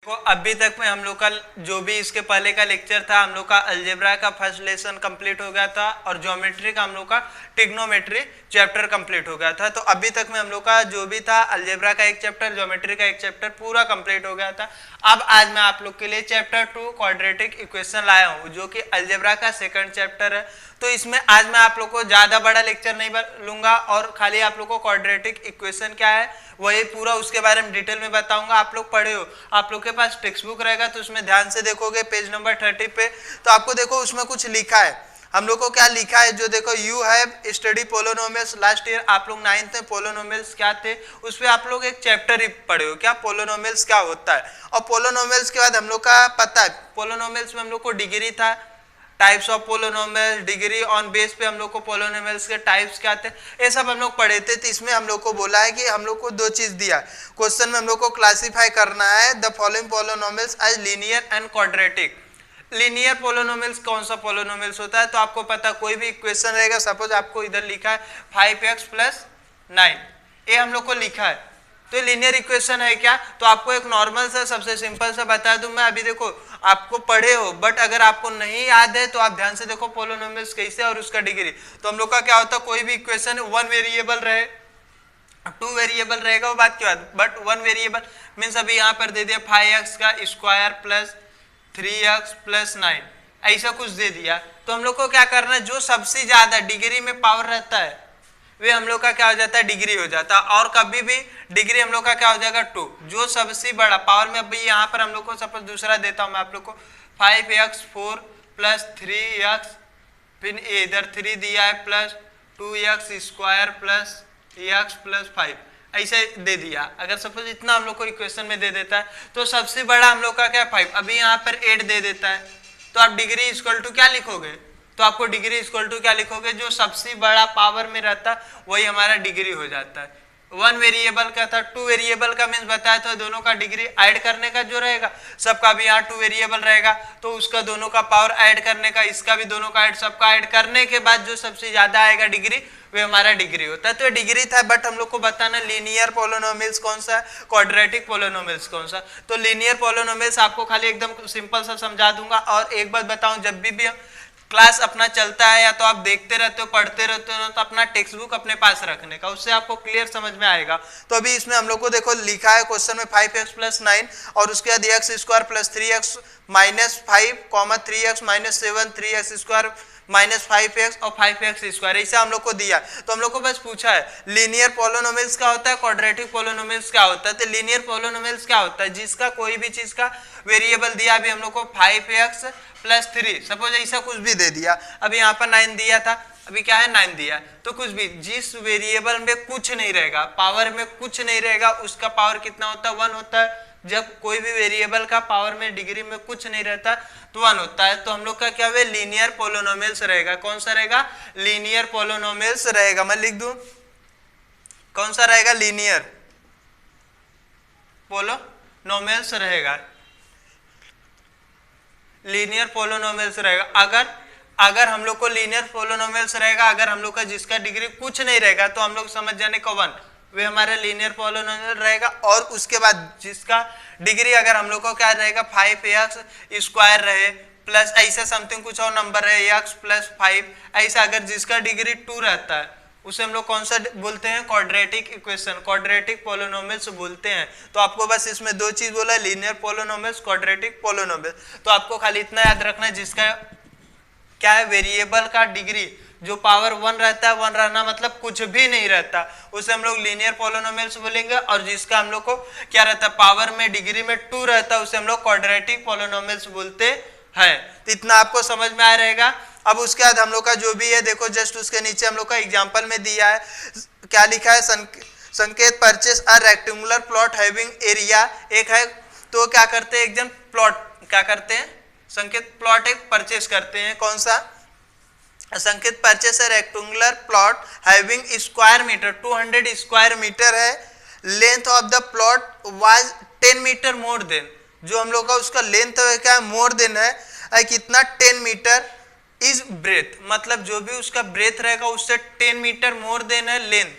तो अभी तक में हम लोग का जो भी इसके पहले का लेक्चर था, हम लोग का अलजेब्रा का फर्स्ट लेसन कंप्लीट हो गया था और ज्योमेट्री का हम लोग का ट्रिग्नोमेट्री चैप्टर कंप्लीट हो गया था। तो अभी तक में हम लोग का जो भी था अलजेब्रा का एक चैप्टर, ज्योमेट्री का एक चैप्टर पूरा कंप्लीट हो गया था। अब आज मैं आप लोग के लिए चैप्टर 2 क्वाड्रेटिक इक्वेशन लाया हूँ, जो कि अलजेब्रा का सेकंड चैप्टर है। तो इसमें आज मैं आप लोग को ज़्यादा बड़ा लेक्चर नहीं लूंगा और खाली आप लोग को क्वाड्रेटिक इक्वेशन क्या है वही पूरा उसके बारे में डिटेल में बताऊंगा। आप लोग पढ़े हो, आप लोग के पास टेक्स्ट बुक रहेगा तो उसमें ध्यान से देखोगे पेज नंबर 30 पे, तो आपको देखो उसमें कुछ लिखा है। हम लोग को क्या लिखा है, जो देखो you have study polynomials last year. आप लोग 9th में पोलोनोमियल्स क्या थे उस पर आप लोग एक चैप्टर ही पढ़े हो, क्या पोलोनोमियल्स क्या होता है। और पोलोनोमियल्स के बाद हम लोग का पता है पोलोनोमियल्स में हम लोग को डिग्री था, types of polynomials, degree on base पे हम लोग को पोलोनोमियल्स के टाइप्स क्या थे ये सब हम लोग पढ़े थे। तो इसमें हम लोग को बोला है कि हम लोग को दो चीज दिया क्वेश्चन में, हम लोग को क्लासिफाई करना है the following polynomials as linear and quadratic. Linear polynomials कौन सा पोलोनोमियल्स होता है, तो आपको पता कोई भी इक्वेशन रहेगा, सपोज आपको इधर लिखा है 5x + 9, ये हम लोग को लिखा है तो लीनियर इक्वेशन है क्या। तो आपको एक नॉर्मल सा सबसे सिंपल सा बता दूं मैं, अभी देखो आपको पढ़े हो बट अगर आपको नहीं याद है तो आप ध्यान से देखो पोलोनोमियल्स कैसे और उसका डिग्री। तो हम लोग का क्या होता है, कोई भी इक्वेशन 1 वेरिएबल रहे 2 वेरिएबल रहेगा वो बात की बात, बट 1 वेरिएबल मीन्स अभी यहाँ पर दे दिया 5x का स्क्वायर प्लस 3x + 9 ऐसा कुछ दे दिया। तो हम लोग को क्या करना है, जो सबसे ज्यादा डिग्री में पावर रहता है वे हम लोग का क्या हो जाता है, डिग्री हो जाता है। और कभी भी डिग्री हम लोग का क्या हो जाएगा 2, जो सबसे बड़ा पावर में। अभी यहाँ पर हम लोग को सपोज दूसरा देता हूँ मैं आप लोग को 5x4 + 3x, फिर इधर 3 दिया है प्लस 2x² + x + 5 ऐसे दे दिया। अगर सपोज इतना हम लोग को इक्वेशन में दे देता है तो सबसे बड़ा हम लोग का क्या 5, अभी यहाँ पर 8 दे देता है तो आप डिग्री इक्वल टू क्या लिखोगे, तो आपको डिग्री इक्वल टू क्या लिखोगे, जो सबसे बड़ा पावर में रहता वही हमारा डिग्री हो जाता है। 1 वेरिएबल का था, 2 वेरिएबल का मीन्स बताया तो दोनों का डिग्री ऐड करने का जो रहेगा, सबका भी यहाँ 2 वेरिएबल रहेगा तो उसका दोनों का पावर ऐड करने का, इसका भी दोनों का ऐड, सबका ऐड करने के बाद जो सबसे ज्यादा आएगा डिग्री वे हमारा डिग्री होता है। तो डिग्री था बट हम लोग को बताना लीनियर पोलोनोमियल्स कौन सा, क्वाड्रेटिक पोलोनोमियल्स कौन सा। तो लीनियर पोलोनोमियल्स आपको खाली एकदम सिंपल सा समझा दूंगा। और एक बात बताऊं, जब भी हम क्लास अपना चलता है या तो आप देखते रहते हो पढ़ते रहते हो तो अपना टेक्स्ट बुक अपने पास रखने का, उससे आपको क्लियर समझ में आएगा। तो अभी इसमें हम लोग को देखो लिखा है क्वेश्चन में 5x + 9 और उसके बाद x² + 3x - 5, 3x - 7, 3x² - 5x और 5x², ऐसा हम लोग को दिया। तो हम लोग को बस पूछा है लीनियर पोलोनोमियल्स क्या होता है, क्वाड्रेटिक पोलोनोमियल्स क्या होता है। तो लीनियर पोलोनोमियल्स क्या होता है, जिसका कोई भी चीज का वेरिएबल दिया, अभी हम लोग को 5x + 3 सपोज ऐसा कुछ भी दे दिया, अभी यहाँ पर 9 दिया था, अभी क्या है 9 दिया, तो कुछ भी जिस वेरिएबल में कुछ नहीं रहेगा, पावर में कुछ नहीं रहेगा, उसका पावर कितना होता है, 1 होता है। जब कोई भी वेरिएबल का पावर में डिग्री में कुछ नहीं रहता तो 1 होता है। तो हम लोग का क्या है, लीनियर पोलोनोमियल्स रहेगा। कौन सा रहेगा, लीनियर पोलोनोमियल्स रहेगा। मैं लिख दूं कौन सा रहेगा, लीनियर पोलोनोमियल्स रहेगा, लीनियर पोलोनोमियल्स रहेगा। अगर हम लोग को लीनियर पोलोनोमियल्स रहेगा, अगर हम लोग का जिसका डिग्री कुछ नहीं रहेगा तो हम लोग समझ जाने को 1 वे हमारा लीनियर पोलोनोमियल रहेगा। और उसके बाद जिसका डिग्री अगर हम लोग को क्या रहेगा 5x² रहे प्लस ऐसा समथिंग कुछ और नंबर रहे x + 5 ऐसा, अगर जिसका डिग्री 2 रहता है उसे हम लोग कौन सा बोलते हैं, क्वाड्रेटिक इक्वेशन, क्वाड्रेटिक पोलोनोमियल्स बोलते हैं। तो आपको बस इसमें दो चीज बोला, लीनियर पोलोनोमियल्स, क्वाड्रेटिक पोलोनोमियल्स। तो आपको खाली इतना याद रखना है, जिसका क्या है वेरिएबल का डिग्री जो पावर 1 रहता है, 1 रहना मतलब कुछ भी नहीं रहता, उसे हम लोग लीनियर पोलोनोमियल्स बोलेंगे। और जिसका हम लोग को क्या रहता है, पावर में डिग्री में 2 रहता है, उसे हम लोग क्वाड्रेटिक पोलोनोमियल्स बोलते हैं। तो इतना आपको समझ में आ रहेगा। अब उसके बाद हम लोग का जो भी है देखो जस्ट उसके नीचे हम लोग का एग्जाम्पल में दिया है, क्या लिखा है, संकेत purchase a rectangular plot having area एक है। तो क्या करते हैं, एक जन प्लॉट क्या करते हैं, संकेत प्लॉट एक परचेस करते हैं, कौन सा, संकेत परचेस है rectangular plot having square metre 200 square metre है, length of the plot was 10 metre more than, जो हम लोग का उसका लेंथ है क्या मोर देन है कितना 10 मीटर इज ब्रेथ, मतलब जो भी उसका ब्रेथ रहेगा उससे 10 मीटर मोर देन है length,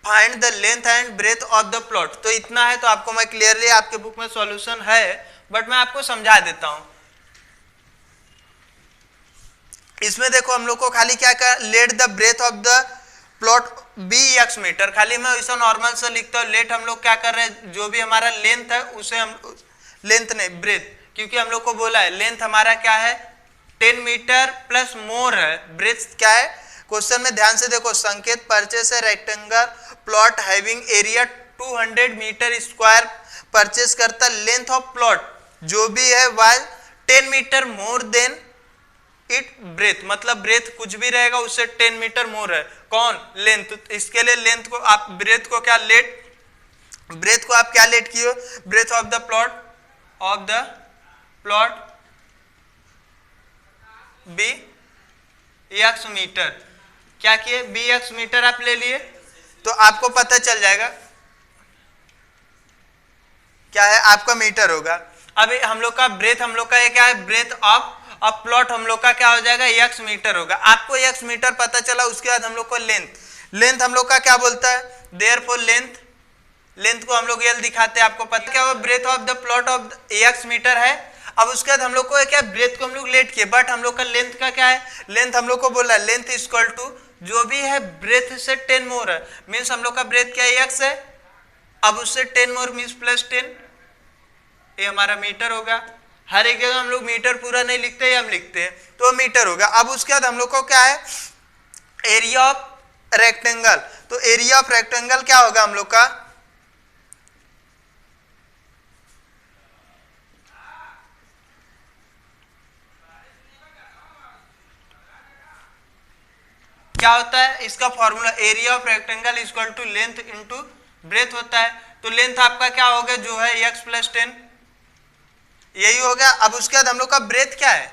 find the length and breadth of the plot. तो इतना है, तो आपको मैं क्लियरली, आपके बुक में सॉल्यूशन है बट मैं आपको समझा देता हूं। इसमें देखो हम लोग को खाली क्या कर, let the breadth of the plot be x metre, खाली मैं इसे नॉर्मल से लिखता हूँ। लेट हम लोग क्या कर रहे हैं, जो भी हमारा लेंथ है उसे हम, लेंथ नहीं ब्रेथ, क्योंकि हम लोग को बोला है लेंथ हमारा क्या है 10 मीटर प्लस मोर है, ब्रेथ क्या है। क्वेश्चन में ध्यान से देखो, संकेत परचेस है rectangle plot having area 200 metre square purchase करता, लेंथ ऑफ प्लॉट जो भी है वाई 10 metre more than it breadth, मतलब ब्रेथ कुछ भी रहेगा उससे 10 मीटर मोर है, कौन लेंथ। इसके लिए लेंथ को आप ब्रेथ को क्या लेट, ब्रेथ को आप क्या लेट किए, breadth of the plot be x metre, क्या किए बी एक्स मीटर आप ले लिए, तो आपको पता चल जाएगा क्या है, आपका मीटर होगा। अभी हम लोग का ब्रेथ, हम लोग का ये क्या है, ब्रेथ ऑफ अब प्लॉट हम लोग का क्या हो जाएगा एक्स मीटर होगा। आपको एक्स मीटर पता चला, उसके बाद हम लोग को लेंथ हम लोग का क्या बोलता है, देयरफॉर लेंथ को हम लोग एल दिखाते हैं, आपको पता क्या हुआ, breadth of the plot of x metre है। अब उसके बाद हम लोग को क्या, ब्रेथ को हम लोग लेट किए, बट हम लोग का लेंथ का क्या है, लेंथ हम लोग को बोला लेंथ इक्वल टू जो भी है ब्रेथ से 10 मोर है, मीन्स हम लोग का ब्रेथ क्या है एक्स है, अब उससे 10 मोर मीन्स प्लस 10, ये हमारा मीटर होगा। हर एक जगह हम लोग मीटर पूरा नहीं लिखते, हम लिखते हैं तो मीटर होगा। अब उसके बाद हम लोग को क्या है, एरिया ऑफ रेक्टेंगल, तो एरिया ऑफ रेक्टेंगल क्या होगा हम लोग का, क्या होता है इसका formula, area of rectangle equal to length into breadth होता है। तो लेंथ आपका क्या हो गया, जो है x प्लस 10, यही हो गया। अब उसके बाद हम लोग का ब्रेथ क्या है,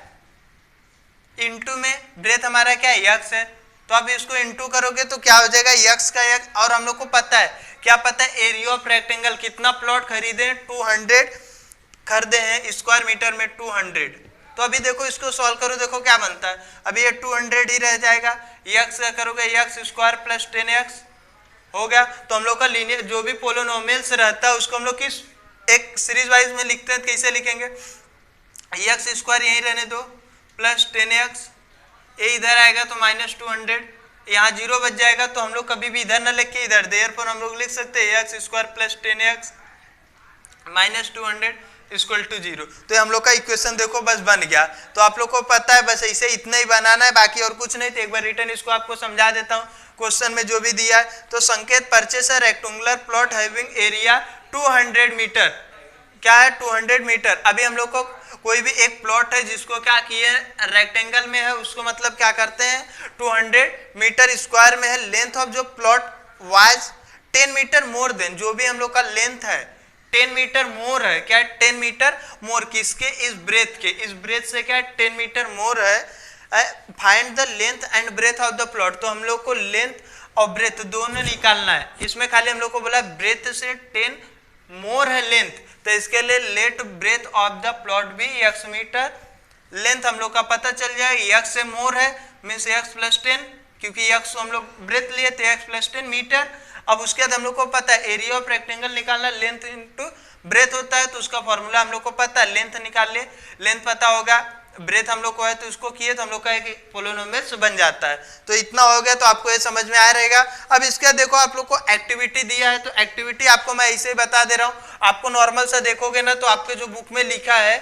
इनटू में ब्रेथ हमारा क्या है x है, तो अब इसको इनटू करोगे तो क्या हो जाएगा x का x, और हम लोग को पता है क्या पता है, एरिया ऑफ रेक्टेंगल कितना प्लॉट खरीदे 200 खरीदे हैं स्क्वायर मीटर में 200। तो अभी देखो इसको सॉल्व करो, देखो क्या बनता है, अभी ये 200 ही रह जाएगा, x का करोगे x स्क्वायर प्लस 10x हो गया। तो हम लोग का लीनियर जो भी पोलिनोमियल्स रहता है उसको हम लोग किस एक सीरीज वाइज में लिखते हैं, कैसे लिखेंगे, एक्स स्क्वायर यहीं रहने दो प्लस 10x, ये इधर आएगा तो माइनस 200, यहाँ 0 बच जाएगा, तो हम लोग कभी भी इधर न लिख के इधर, देयरफॉर हम लोग लिख सकते हैं x square plus 10x minus 200 equal to 0। तो हम लोग का इक्वेशन देखो बस बन गया। तो आप लोग को पता है बस ऐसे इतना ही बनाना है, बाकी और कुछ नहीं। तो एक बार रिटर्न इसको आपको समझा देता हूँ, क्वेश्चन में जो भी दिया है। तो संकेत परचेस है rectangular plot having area 200 metre, क्या है 200 मीटर। अभी हम लोग को कोई भी एक प्लॉट है जिसको क्या किए रेक्टेंगल में है, उसको मतलब क्या करते हैं 200 मीटर स्क्वायर में है, लेंथ ऑफ जो प्लॉट वाइज 10 मीटर मोर देन, जो भी हम लोग का लेंथ है 10 मीटर मोर है, क्या 10 मीटर मोर किसके, इस ब्रेथ के, इस ब्रेथ से क्या 10 मीटर मोर है। Find the length and breadth of the plot, तो हम लोग को लेंथ और ब्रेथ दोनों निकालना है। इसमें खाली हम लोग को बोला ब्रेथ से 10 मोर है लेंथ, तो इसके लिए let breadth of the plot भी x मीटर, लेंथ हम लोग का पता चल जाए x से मोर है मीन्स x प्लस 10, क्योंकि x को हम लोग ब्रेथ लिए थे x प्लस 10 मीटर। अब उसके बाद हम लोग को पता है एरिया ऑफ रेक्टेंगल निकालना, लेंथ इनटू ब्रेथ होता है, तो उसका फॉर्मूला हम लोग को पता है, लेंथ निकाल ले, लेंथ पता होगा, ब्रेथ हम लोग को है तो उसको किए तो हम लोग का एक पोलिनोमियल बन जाता है। तो इतना हो गया, तो आपको ये समझ में आ रहेगा। अब इसके बाद देखो आप लोग को एक्टिविटी दिया है, तो एक्टिविटी आपको मैं ऐसे ही बता दे रहा हूँ, आपको नॉर्मल सा देखोगे ना तो आपके जो बुक में लिखा है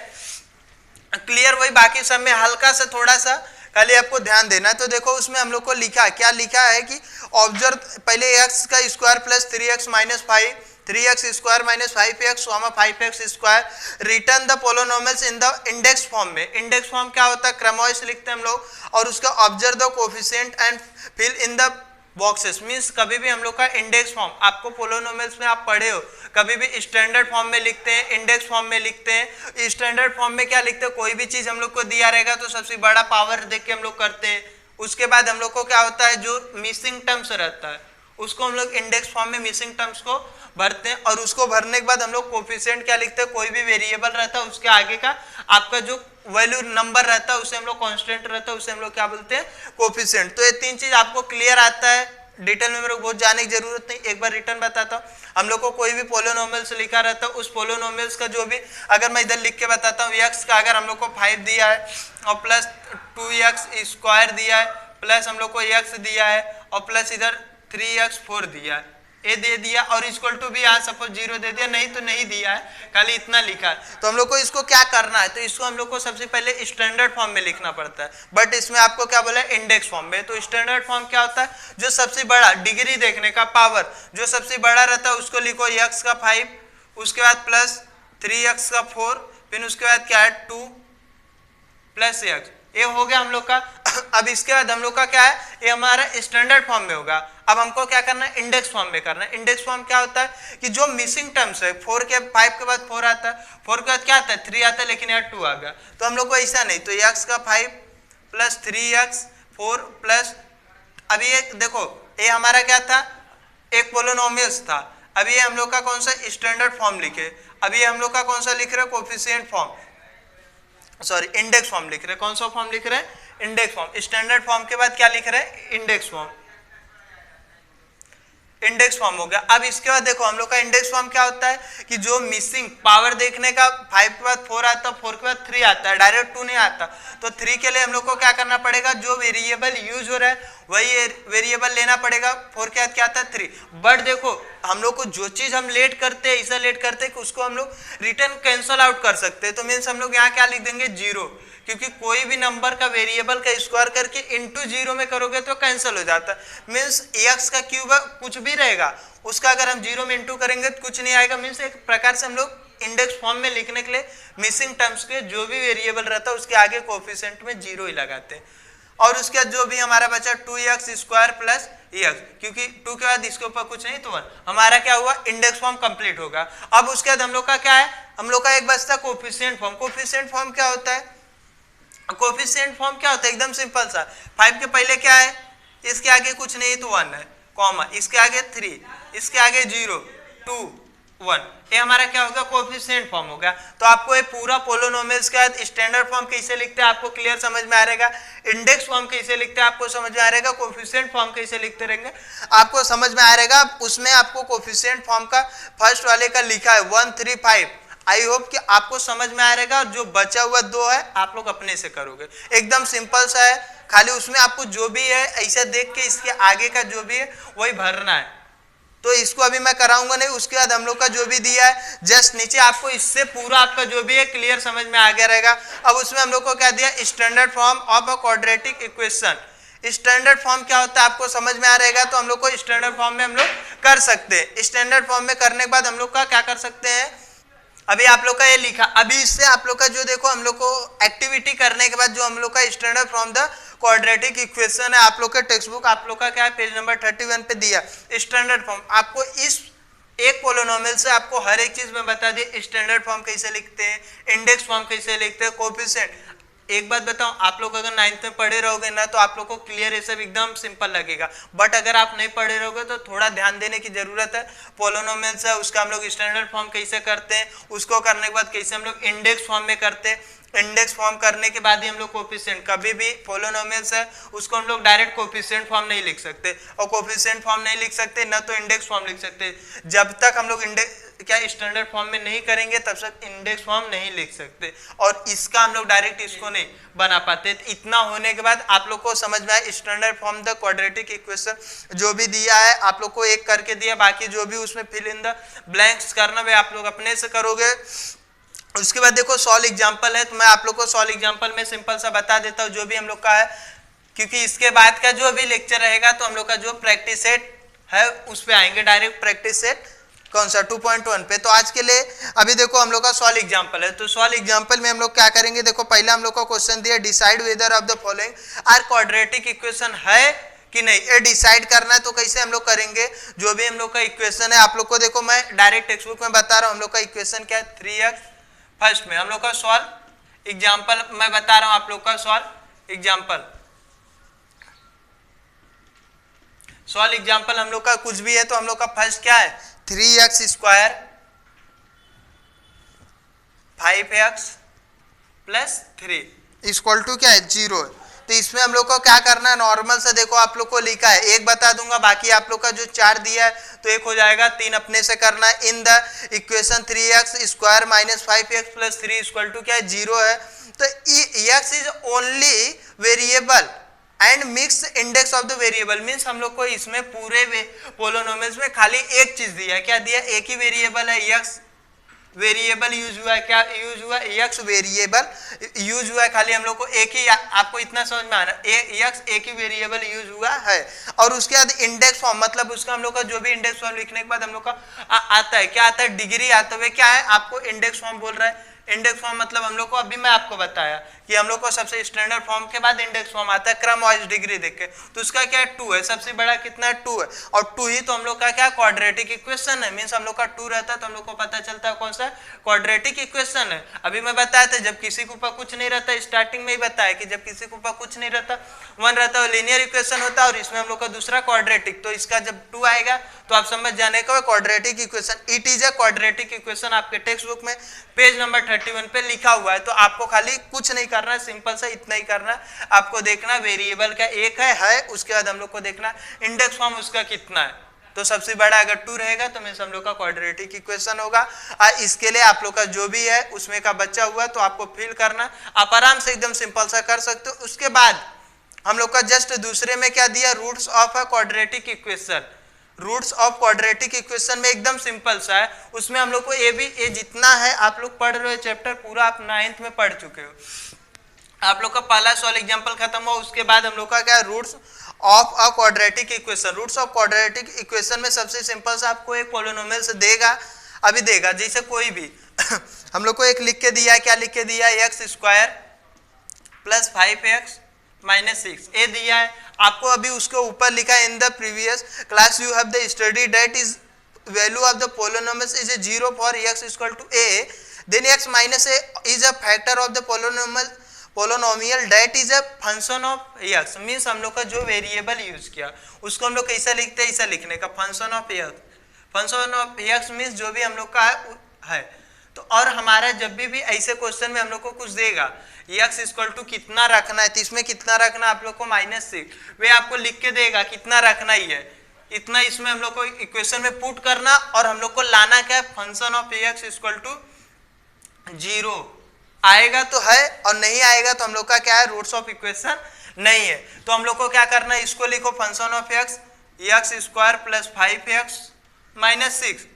क्लियर वही, बाकी सब में हल्का सा थोड़ा सा खाली आपको ध्यान देना है। तो देखो उसमें हम लोग को लिखा क्या लिखा है कि ऑब्जर्व पहले x का square plus 3x minus 5, 3x square minus 5x 5x square, return the polynomials in the index form में। इंडेक्स फॉर्म क्या होता है, क्रमवाइज लिखते हैं हम लोग, और उसका observe the coefficient and fill in the boxes, means कभी भी हम लोग का इंडेक्स फॉर्म, आपको पोलिनोमियल्स में आप पढ़े हो, कभी भी स्टैंडर्ड फॉर्म में लिखते हैं, इंडेक्स फॉर्म में लिखते हैं। स्टैंडर्ड फॉर्म में क्या लिखते हैं, कोई भी चीज हम लोग को दिया रहेगा तो सबसे बड़ा पावर देख के हम लोग करते हैं। उसके बाद हम लोग को क्या होता है, जो मिसिंग टर्म्स रहता है उसको हम लोग इंडेक्स फॉर्म में मिसिंग टर्म्स को भरते हैं, और उसको भरने के बाद हम लोग कोफिशिएंट क्या लिखते हैं, कोई भी वेरिएबल रहता है उसके आगे का आपका जो वैल्यू नंबर रहता है उसे हम लोग कांस्टेंट रहता है, उसे हम लोग क्या बोलते हैं कोफिशिएंट। तो ये तीन चीज आपको क्लियर आता है, डिटेल में मेरे को बहुत जाने की जरूरत नहीं, एक बार रिटर्न बताता हूँ। हम लोग को कोई भी पोलोनोमियल्स लिखा रहता है, उस पोलोनोमियल्स का जो भी, अगर मैं इधर लिख के बताता हूँ, x का अगर हम लोग को 5 दिया है और प्लस 2x स्क्वायर दिया है, प्लस हम लोग को x दिया है और प्लस इधर 3x 4 दिया है, ए दे दिया और इक्वल टू भी यहाँ सपोज 0 दे दिया, नहीं तो नहीं दिया है, खाली इतना लिखा है। तो हम लोग को इसको क्या करना है, तो इसको हम लोग को सबसे पहले स्टैंडर्ड फॉर्म में लिखना पड़ता है, बट इसमें आपको क्या बोला है, इंडेक्स फॉर्म में। तो स्टैंडर्ड फॉर्म क्या होता है, जो सबसे बड़ा डिग्री देखने का पावर जो सबसे बड़ा रहता है उसको लिखो x का 5, उसके बाद प्लस 3x का 4, फिर उसके बाद क्या है 2 प्लस x, ये हो गया हम लोग का। अब इसके बाद हम लोग का क्या है, ये हमारा स्टैंडर्ड फॉर्म में होगा। अब हमको क्या करना है, इंडेक्स फॉर्म में करना है। इंडेक्स फॉर्म क्या होता है कि जो मिसिंग टर्म्स है, 5 के बाद 4 आता है, 4 के बाद क्या आता है 3 आता है, लेकिन यहाँ 2 आ गया, तो हम लोग को ऐसा नहीं, तो x का 5 प्लस 3x 4 प्लस, अभी ये देखो ये हमारा क्या था, एक पोलिनोमियल्स था, अभी ये हम लोग का कौन सा स्टैंडर्ड फॉर्म लिखे, अभी हम लोग का कौन सा लिख रहे हैं, coefficient form, sorry index form लिख रहे हैं। कौन सा फॉर्म लिख रहे हैं, इंडेक्स फॉर्म। स्टैंडर्ड फॉर्म के बाद क्या लिख रहे हैं, इंडेक्स फॉर्म, इंडेक्स फॉर्म हो गया। अब इसके बाद देखो हम लोग का इंडेक्स फॉर्म क्या होता है कि जो मिसिंग पावर देखने का 5 के बाद 4 आता है, 4 के बाद 3 आता है, डायरेक्ट 2 नहीं आता, तो 3 के लिए हम लोग को क्या करना पड़ेगा, जो वेरिएबल यूज हो रहा है वही वेरिएबल लेना पड़ेगा। 4 के बाद क्या आता है 3, बट देखो हम लोग को जो चीज हम लेट करते हैं, ऐसा लेट करते हैं कि उसको हम लोग रिटर्न कैंसल आउट कर सकते हैं, तो मीन्स हम लोग यहाँ क्या लिख देंगे 0, क्योंकि कोई भी नंबर का वेरिएबल का स्क्वायर करके इंटू 0 में करोगे तो कैंसिल हो जाता है। मीन्स x का क्यूब कुछ भी रहेगा, उसका अगर हम 0 में इंटू करेंगे तो कुछ नहीं आएगा। मीन्स एक प्रकार से हम लोग इंडेक्स फॉर्म में लिखने के लिए मिसिंग टर्म्स के जो भी वेरिएबल रहता है उसके आगे कोफिशिएंट में 0 ही लगाते हैं। और उसके बाद जो भी हमारा बचा 2x स्क्वायर प्लस x, क्योंकि 2 के बाद इसके ऊपर कुछ नहीं तो 1, हमारा क्या हुआ, इंडेक्स फॉर्म कंप्लीट होगा। अब उसके बाद हम लोग का क्या है, हम लोग का एक बचता कोफिशिएंट फॉर्म। कोफिशिएंट फॉर्म क्या होता है, कोफिशिएंट फॉर्म क्या होता है, एकदम सिंपल सा, 5 के पहले क्या है, इसके आगे कुछ नहीं तो 1 है, कॉमा, इसके आगे 3, इसके आगे 0 2 1, ये हमारा क्या होगा, कोफिशिएंट फॉर्म होगा। तो आपको ये पूरा पोलिनोमियल्स का स्टैंडर्ड फॉर्म कैसे लिखते हैं आपको क्लियर समझ में आ रहेगा, इंडेक्स फॉर्म कैसे लिखते हैं आपको समझ में आ रहेगा, कोफिशिएंट फॉर्म कैसे लिखते रहेंगे आपको समझ में आ रहेगा। उसमें आपको कोफिशिएंट फॉर्म का फर्स्ट वाले का लिखा है 1 3 5, आई होप कि आपको समझ में आ रहेगा। और जो बचा हुआ 2 है आप लोग अपने से करोगे, एकदम सिंपल सा है, खाली उसमें आपको जो भी है ऐसा देख के इसके आगे का जो भी है वही भरना है। तो इसको अभी मैं कराऊंगा नहीं, उसके बाद हम लोग का जो भी दिया है जस्ट नीचे आपको इससे पूरा आपका जो भी है क्लियर समझ में आ गया रहेगा। अब उसमें हम लोग को क्या दिया, standard form of a quadratic equation. Standard form क्या होता है आपको समझ में आ रहेगा, तो हम लोग को स्टैंडर्ड फॉर्म में हम लोग कर सकते हैं। स्टैंडर्ड फॉर्म में करने के बाद हम लोग का क्या कर सकते हैं, अभी आप लोग का ये लिखा, अभी इससे आप लोग का जो देखो हम लोग को एक्टिविटी करने के बाद जो हम लोग का standard from the quadratic equation है, आप लोग का टेक्स्ट बुक आप लोग का क्या है पेज नंबर 31 पे दिया स्टैंडर्ड फॉर्म। आपको इस एक पोलिनोमियल से आपको हर एक चीज में बता दिए, स्टैंडर्ड फॉर्म कैसे लिखते हैं, इंडेक्स फॉर्म कैसे लिखते हैं, कोफिशिएंट। एक बात बताऊं, आप लोग अगर 9th में पढ़े रहोगे ना तो आप लोग को क्लियर ये सब एकदम सिंपल लगेगा, बट अगर आप नहीं पढ़े रहोगे तो थोड़ा ध्यान देने की जरूरत है। पोलिनोमियल्स है उसका हम लोग स्टैंडर्ड फॉर्म कैसे करते हैं, उसको करने के बाद कैसे हम लोग इंडेक्स फॉर्म में करते हैं, इंडेक्स फॉर्म करने के बाद ही हम लोग कोफिशिएंट, कभी भी पोलिनोमियल्स है उसको हम लोग डायरेक्ट कोफिशिएंट फॉर्म नहीं लिख सकते, और कोफिशिएंट फॉर्म नहीं लिख सकते ना तो इंडेक्स फॉर्म लिख सकते। जब तक हम लोग क्या स्टैंडर्ड फॉर्म में नहीं करेंगे तब तक इंडेक्स फॉर्म नहीं लिख सकते, और इसका हम लोग डायरेक्ट इसको नहीं बना पाते। इतना होने के बाद आप लोग को समझ में आया standard form the quadratic equation जो भी दिया है आप लोग को एक करके दिया, बाकी जो भी उसमें फिल इन द ब्लैंक्स करना वे आप लोग अपने से करोगे। उसके बाद देखो सॉल्व एग्जांपल है, तो मैं आप लोग को सॉल्व एग्जांपल में सिंपल सा बता देता हूँ जो भी हम लोग का है, क्योंकि इसके बाद का जो भी लेक्चर रहेगा तो हम लोग का जो प्रैक्टिस सेट है उस पे आएंगे डायरेक्ट, प्रैक्टिस सेट कौन सा 2.1 पे। तो आज के लिए अभी देखो हम लोग का सॉल्व एग्जांपल है, तो सॉल्व एग्जांपल में हम लोग क्या करेंगे, देखो पहला हम लोग का क्वेश्चन दिया decide whether of the following are quadratic equation है कि नहीं, ये डिसाइड करना है। तो कैसे हम लोग करेंगे, जो भी हम लोग का इक्वेशन है आप लोग को देखो मैं डायरेक्ट टेक्स्ट बुक में बता रहा हूँ, हम लोग का इक्वेशन क्या है 3x। फर्स्ट में हम लोग का सॉल्व एग्जांपल मैं बता रहा हूं आप लोग का सॉल्व एग्जांपल, सॉल्व एग्जांपल हम लोग का कुछ भी है तो हम लोग का फर्स्ट क्या है 3x square 5x plus 3 equal to क्या है 0। तो इसमें हम लोग को क्या करना है, नॉर्मल से देखो आप लोग को लिखा है, एक बता दूंगा, बाकी आप लोग का जो 4 दिया है तो एक हो जाएगा, 3 अपने से करना है। In the equation 3x square minus 5x plus 3 equal to क्या है, 0 है। तो x is only variable and mix index of the variable, means हम लोग को इसमें पूरे पोलिनोमियल्स में खाली एक चीज दिया है, क्या दिया, एक ही वेरिएबल है, x वेरिएबल यूज हुआ है, क्या यूज हुआ है, x वेरिएबल यूज हुआ है, खाली हम लोग को एक ही, आपको इतना समझ में आ रहा है, x एक ही वेरिएबल यूज हुआ है। और उसके बाद इंडेक्स फॉर्म, मतलब उसका हम लोग का जो भी इंडेक्स फॉर्म लिखने के बाद हम लोग का आता है, क्या आता है, डिग्री आता है, क्या है, आपको इंडेक्स फॉर्म बोल रहा है। इंडेक्स फॉर्म मतलब हम लोग को, अभी मैं आपको बताया कि हम लोग को सबसे स्टैंडर्ड फॉर्म के बाद इंडेक्स फॉर्म आता है क्रम वाइज डिग्री देख के, तो उसका क्या है, 2 है, सबसे बड़ा कितना है, 2 है, और 2 ही तो हम लोग का क्या क्वाड्रेटिक इक्वेशन है, मींस हम लोग का 2 रहता है तो हम लोग को पता चलता है कौन सा क्वाड्रेटिक इक्वेशन है। अभी मैं बताया था जब किसी के ऊपर कुछ नहीं रहता, स्टार्टिंग में ही बताया कि जब किसी के ऊपर कुछ नहीं रहता, 1 रहता है, लीनियर इक्वेशन होता है, और इसमें हम लोग का दूसरा क्वाड्रेटिक, तो इसका जब 2 आएगा तो आप समझ जाने का quadratic equation, it is a quadratic equation, आपके टेक्स्ट बुक में पेज नंबर 31 पे लिखा हुआ है। तो आपको खाली कुछ नहीं करना है, सिंपल सा इतना ही करना है, आपको देखना वेरिएबल का एक है, उसके बाद हम लोग को देखना इंडेक्स फॉर्म उसका कितना है, तो सबसे बड़ा अगर 2 रहेगा तो मींस हम लोग का क्वाड्रेटिक इक्वेशन होगा। इसके लिए आप लोग का जो भी है उसमें का बचा हुआ तो आपको फिल करना, आप आराम से एकदम सिंपल सा कर सकते हो। उसके बाद हम लोग का जस्ट दूसरे में क्या दिया, roots of a quadratic equation, roots of quadratic equation में एकदम सिंपल सा है, उसमें हम लोग को ये जितना है आप लोग पढ़ रहे हो चैप्टर पूरा आप 9th में पढ़ चुके हो, आप लोग का पहला सॉल्व एग्जांपल खत्म हुआ, उसके बाद हम लोग का क्या, roots of a quadratic equation. Roots of quadratic equation में सबसे सिंपल सा आपको एक पॉलिनोमियल से देगा, अभी देगा जैसे कोई भी हम लोग को एक लिख के दिया है, क्या लिख के दिया है, x square plus 5x minus 6 ये दिया है आपको। अभी उसके ऊपर लिखा है in the previous class you have the study that is value of the polynomials is 0 for x equal to a, then x minus a is a factor of the polynomial that is a function of x, means हम लोग का जो variable use किया उसको हम लोग कैसा लिखते हैं, ऐसा लिखने का, function of x, function of x means जो भी हम लोग का है। तो और हमारा जब भी ऐसे क्वेश्चन में हम लोग को कुछ देगा x इक्वल टू कितना रखना है, तो इसमें कितना रखना आप लोग को -6, वे आपको लिख के देगा कितना रखना ही है, इतना इसमें हम लोग को इक्वेशन में पुट करना, और हम लोग को लाना क्या है, function of x equal to 0 आएगा तो है, और नहीं आएगा तो हम लोग का क्या है, रूट्स ऑफ इक्वेशन नहीं है। तो हम लोग को क्या करना है, इसको लिखो function of x square plus 5x minus 6,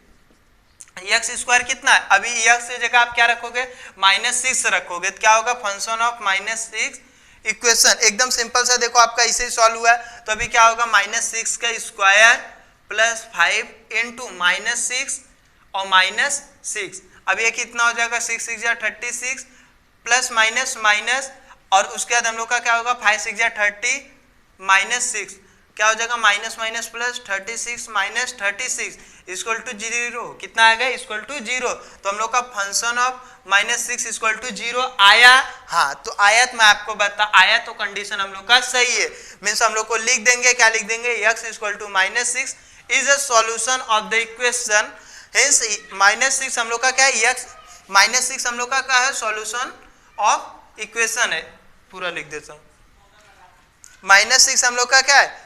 x square कितना है, अभी एक्स की जगह आप क्या रखोगे, -6 रखोगे, तो क्या होगा, फंक्शन ऑफ -6 इक्वेशन, एकदम सिंपल सा देखो आपका इसे ही सॉल्व हुआ है। तो अभी क्या होगा, -6 का स्क्वायर प्लस 5 इंटू -6 और -6, अब ये कितना हो जाएगा, 6 6 जा 36 प्लस माइनस माइनस, और उसके बाद हम लोग का क्या होगा, 5 6 जा 30 -6 क्या हो जाएगा, minus minus plus 36 minus 36 equal to 0, कितना आएगा, इक्वल टू 0। तो हम लोग का फंक्शन ऑफ -6 इक्वल टू 0 आया, हाँ तो आया, तो मैं आपको बता आया तो कंडीशन हम लोग का सही है, मीन्स हम लोग को लिख देंगे, क्या लिख देंगे, x equal to -6 is a solution of the equation, hence -6 हम लोग का क्या है, x -6 हम लोग का क्या है, सॉल्यूशन ऑफ इक्वेशन है, पूरा लिख देता हूँ, -6 हम लोग का क्या है,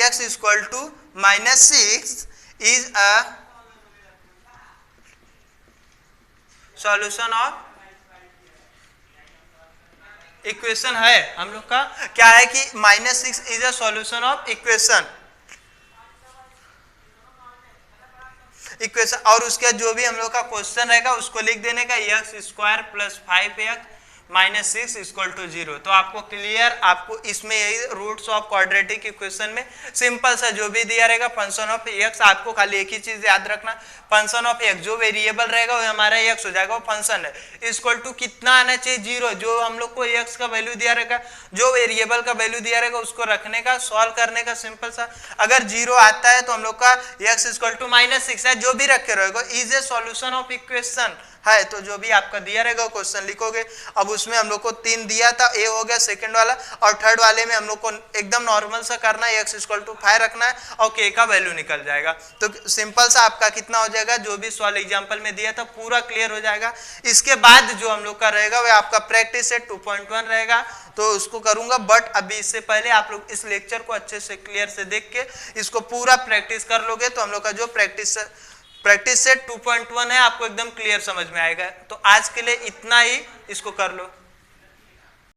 x equal to -6 is a solution of equation है, हम लोग का क्या है कि -6 is a solution of equation, और उसके जो भी हम लोग का क्वेश्चन रहेगा उसको लिख देने का, x square plus 5x -6 equal to 0। तो आपको क्लियर, आपको इसमें यही रूट्स ऑफ क्वाड्रेटिक इक्वेशन में सिंपल सा जो भी दिया रहेगा, फंक्शन ऑफ x, आपको खाली एक ही चीज याद रखना, फंक्शन ऑफ x जो वेरिएबल रहेगा वो हमारा x हो जाएगा, वो फंक्शन है, इक्वल टू कितना आना चाहिए, 0, जो हम लोग को x का वैल्यू दिया रहेगा, जो वेरिएबल का वैल्यू दिया रहेगा उसको रखने का, सॉल्व करने का, सिंपल सा, अगर 0 आता है तो हम लोग का x इक्वल टू -6 है, जो भी रखे रहेगा is a solution of equation, है तो जो भी आपका दिया रहेगा क्वेश्चन लिखोगे। अब उसमें हम लोग को 3 दिया था, ए हो गया सेकंड वाला, और थर्ड वाले में हम लोग को एकदम नॉर्मल सा करना है, x = 5 रखना है और k का वैल्यू निकल जाएगा। तो सिंपल सा आपका कितना हो जाएगा, जो भी सवाल एग्जाम्पल में दिया था पूरा क्लियर हो जाएगा। इसके बाद जो हम लोग का रहेगा वह आपका प्रैक्टिस सेट 2.1 रहेगा, तो उसको करूंगा। बट अभी इससे पहले आप लोग इस लेक्चर को अच्छे से क्लियर से देख के इसको पूरा प्रैक्टिस कर लोगे तो हम लोग का जो प्रैक्टिस सेट 2.1 है आपको एकदम क्लियर समझ में आएगा। तो आज के लिए इतना ही, इसको कर लो।